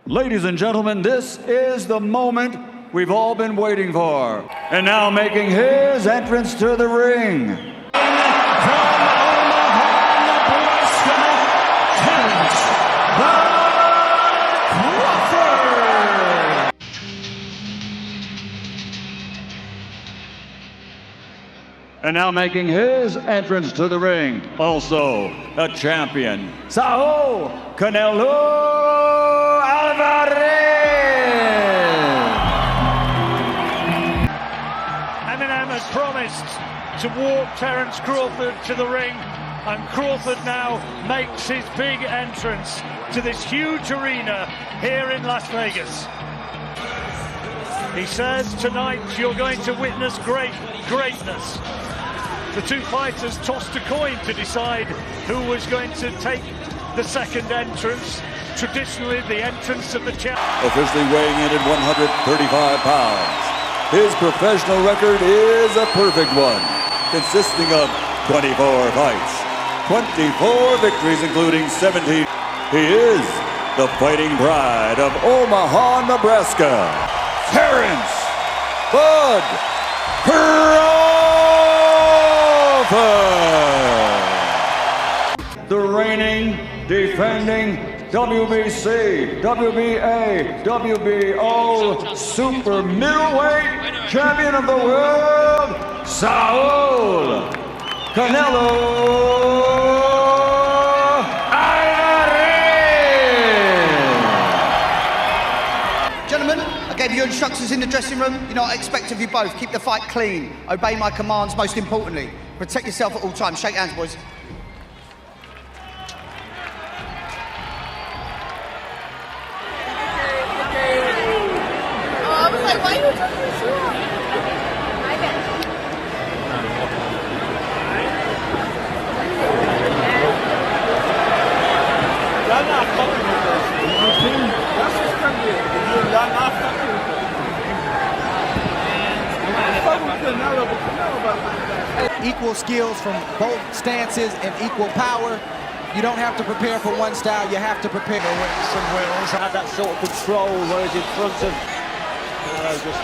Ladies and gentlemen, this is the moment we've all been waiting for. And now making his entrance to the ring. From Omaha, Nebraska, Terence Crawford. And now making his entrance to the ring, also a champion, Saul CANELO Alvarez. Eminem has promised to walk Terence Crawford to the ring, and Crawford now makes his big entrance to this huge arena here in Las Vegas. He says tonight you're going to witness greatness. The two fighters tossed a coin to decide who was going to take the second entrance. Traditionally, the entrance of the champ. Officially weighing in at 135 pounds. His professional record is a perfect one, consisting of 24 fights, 24 victories, including 17. He is the fighting pride of Omaha, Nebraska, Terence "Bud" Crawford. The reigning, defending WBC, WBA, WBO super middleweight champion of the world, Saul CANELO Alvarez. Gentlemen, I gave you instructions in the dressing room. You know what I expect of you both. Keep the fight clean. Obey my commands, most importantly. Protect yourself at all times. Shake hands, boys. Why are you taking your shoe off? I bet. Equal skills from both stances and equal power. You don't have to prepare for one style, you have to prepare for wins and wills. Have that sort of control, whereas in front of just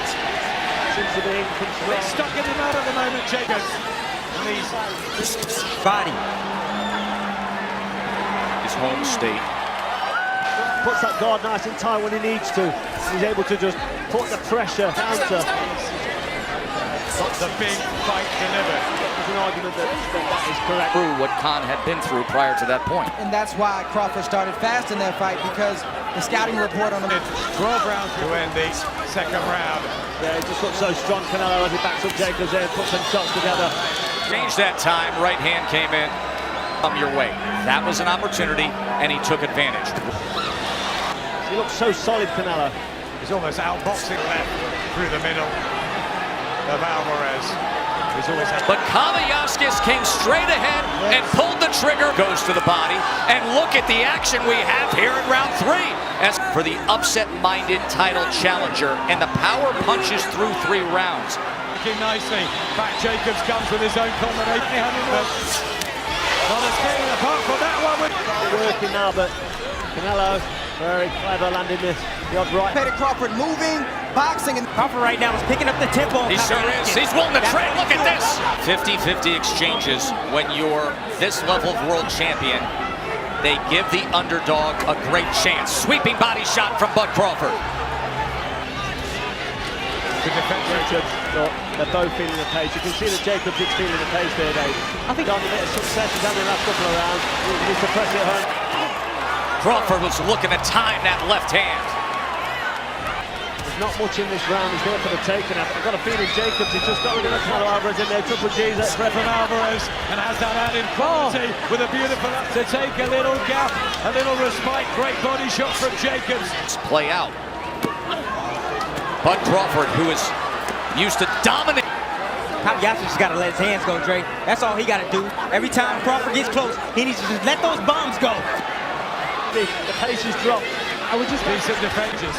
seems to be in control. It's stuck in the mud at the moment, Jacobs. And he's Body. His home state. puts that guard nice and tight when he needs to. He's able to just put the pressure counter. The big fight delivered. There's an argument that is correct. Through what Khan had been through prior to that point. And that's why Crawford started fast in that fight, because the scouting report on him. 12 rounds to end the second round. Yeah, he just looks so strong, Canelo, as he backs up Jacobs there and puts them shots together. Changed that time, right hand came in. Come your way. That was an opportunity, and he took advantage. He looks so solid, Canelo. He's almost outboxing left through the middle of Alvarez. He's always had... But Kavaliauskas came straight ahead and pulled the trigger. Goes to the body, and look at the action we have here in round 3. As for the upset-minded title challenger, and the power punches through 3 rounds. Working nicely. Back Jacobs comes with his own combination. Not escaping apart from that one. Working now, but Canelo very clever landing the odd right. Peter Crawford moving, boxing, and Crawford right now is picking up the tempo. He sure is. He's willing to trade. Look at this. 50-50 exchanges when you're this level of world champion. They give the underdog a great chance. Sweeping body shot from Bud Crawford. Good defense. They're both feeling the pace. You can see that Jacobs is feeling the pace there, Dave. I think on a bit of success he's had in the last couple of rounds. He needs to press it home. Crawford was looking to time that left hand. There's not much in this round. He's going for the takedown. I've got a feeling Jacobs, he's just got rid of Canelo Alvarez in there. Triple G's at From Alvarez, and has that added quality with a beautiful to take a little gap, a little respite. Great body shot from Jacobs. Play out. Bud Crawford, who is used to dominate. Kavaliauskas just got to let his hands go, Dre. That's all he got to do. Every time Crawford gets close, he needs to just let those bombs go. The pace is dropped. I would just decent defenses.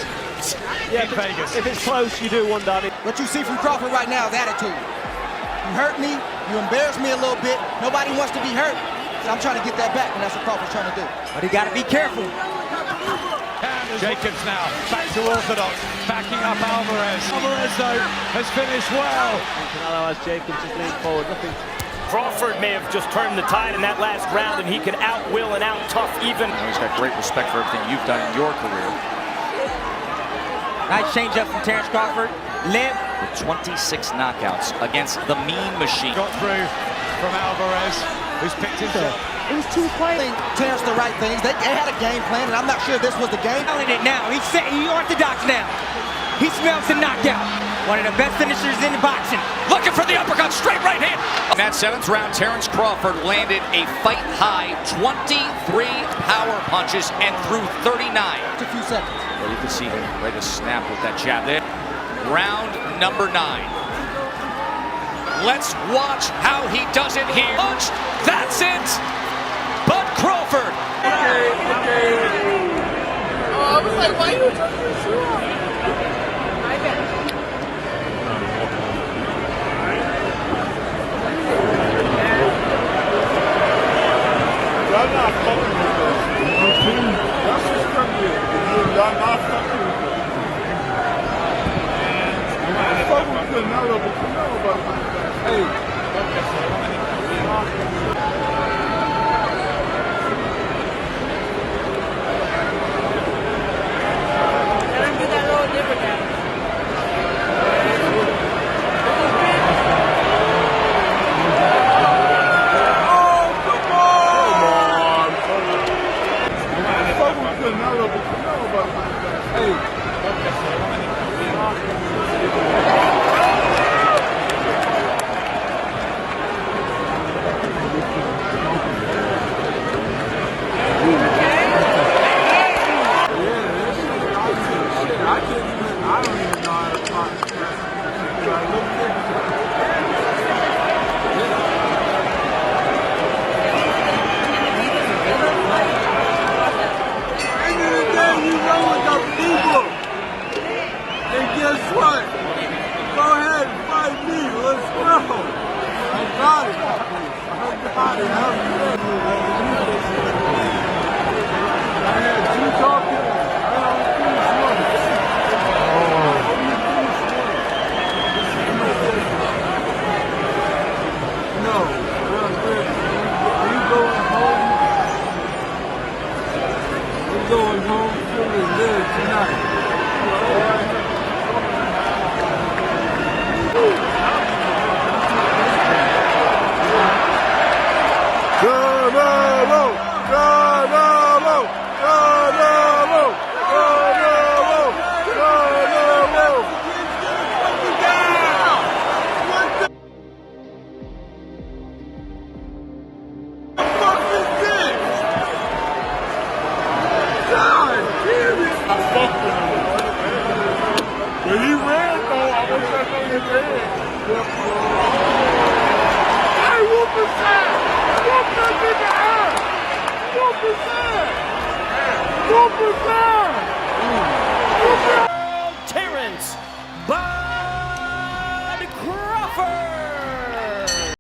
Yeah, in Vegas. If it's close, you do one, Danny. what you see from Crawford right now is attitude. You hurt me, you embarrass me a little bit. Nobody wants to be hurt. So I'm trying to get that back, and that's what Crawford's trying to do. But he got to be careful. And Jacobs now back to orthodox, backing up Alvarez. Alvarez though has finished well. Canelo as Jacobs just leaned forward. Nothing. Crawford may have just turned the tide in that last round, and he could out-will and out-tough even. He's got great respect for everything you've done in your career. Nice change up from Terence Crawford. With 26 knockouts against the Mean Machine. Got through from Alvarez, who's picked himself. It was too quiet. Terence the right things. They had a game plan, and I'm not sure this was the game. He's it now. He's orthodox now. He smells the knockout. One of the best finishers in boxing. Looking for the uppercut, straight right hand. In that 7th round, Terence Crawford landed a fight-high 23 power punches and threw 39. Just a few seconds. Well, you can see him ready to snap with that jab there. Round number 9. Let's watch how he does it here. Punch, that's it. Bud Crawford. Okay. Oh, I was like, why you took your shoe off? My bad. Y'all not fucking with this. That's just crazy. Y'all not fucking with this. I'm fucking with Canelo, but Canelo about to be back. Hey. Guess what? Go ahead and fight me. Let's go. I got it. I had 2 talking. I don't finish one. No. We going home. We're going home feeling good tonight. When he ran, though, I wish I knew his head. Hey, whoop his ass! Whoop that nigga ass! Whoop his ass! Whoop his ass!